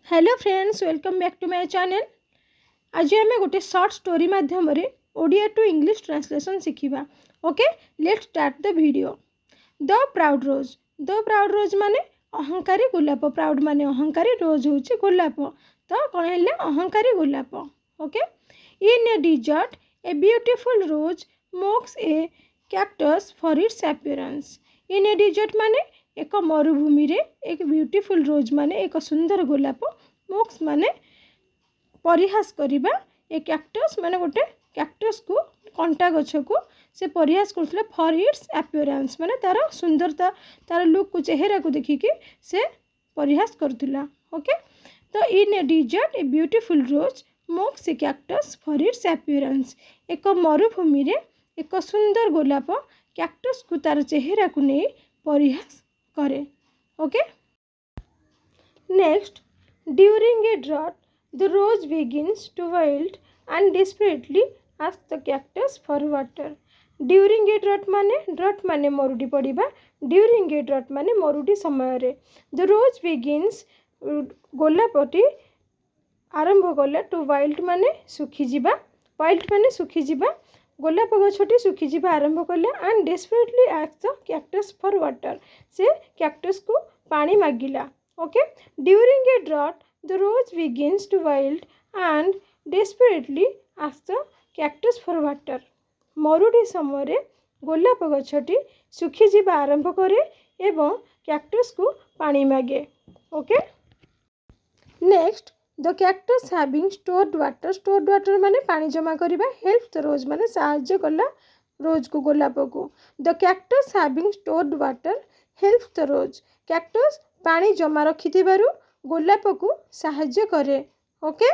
Hello friends, welcome back to my channel. आज आम गोटे शॉर्ट स्टोरी माध्यम ओडिया टू इंग्लिश ट्रांसलेशन शिखा। Okay, let's start the video. The proud rose. The proud rose माने अहंकारी गोलाप। Proud माने अहंकारी, रोज होची गोलाप। तो कौन है अहंकारी गोलाप। Okay, in a desert a beautiful rose mocks a cactus for its appearance. In a desert माने एक मरुभूमि रे एक ब्यूटीफुल रोज माने एक सुंदर गोलाप। मोक्स माने परिहास करिबा। ए कैक्टस माने गोटे कैक्टस को कंटा गछ को से परिहास करथिले फॉर इट्स अपीयरेंस माने तार सुंदरता, तार लुक को, चेहरा को देखिकी से परिहास करथिला। ओके, तो in a desert a beautiful rose mocks a cactus for its appearance. एक मरुभूमि रे एक सुंदर गोलाप कैक्टस को तार चेहरा को नहीं परिहास करे। Okay, next, during a drought the rose begins to wilt and desperately ask the cactus for water. During a drought माने मरुडी पड़िबा। ड्यूरिंग ए ड्रॉट माने मरुडी समय रे द रोज बिगिन्स गोलापटी आरंभ कले टू वाइल्ड माने सुखी जिबा। वाइल्ड माने सुखी जिबा। गोलाप गछटी सुखी जिबा आरंभ कले and desperately ask the cactus for water. से कैक्टस को पानी मागिला। Okay, during a drought the rose begins to wilt and desperately ask the cactus for water. मरुडी समय गोलाप गछटी सुखी जिबा आरंभ करे एवं कैक्टस को पानी मागे। Okay, next, the cactus having stored water. Stored water माने पानी जमा करिबा। हेल्प द रोज माने साहाय्य कला रोज को, गोलाप को। The cactus having stored water help the rose. Cactus पानी जमा रखिथिबारु गोलाप को साहाय्य करे। Okay,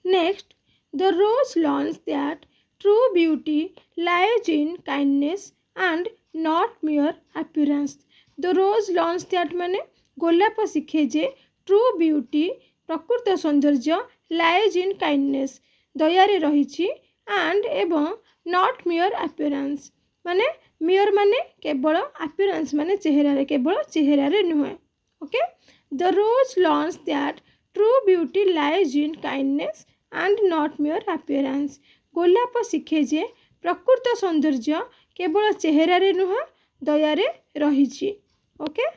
next, the rose learns that true beauty lies in kindness and not mere appearance। The rose learns that माने गोलाप शिखे जे ट्रू ब्यूटी प्रकृत सौंदर्य लाइज इन काइंडनेस दयारे रही एंड एवं नॉट mere appearance माने mere माने केवल, appearance माने चेहरा, केवल चेहरा नुहे। Okay, the rose learns that true beauty lies in kindness and not mere appearance। गोलाप शिखे जे प्रकृत सौंदर्य केवल चेहरा नुहे, दयारे रही। Okay,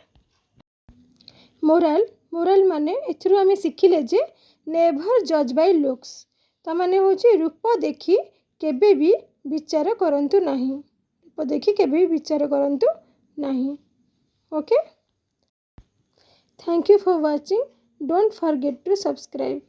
morale. मोराल माने एथुरु आमे शिखिले जे नेभर जज बाय लुक्स। ता माने होची रूप देखी केबे भी विचार करंतु नहीं। रूप देखी केबे भी विचार करंतु नहीं। Okay, thank you for watching. Don't forget to subscribe.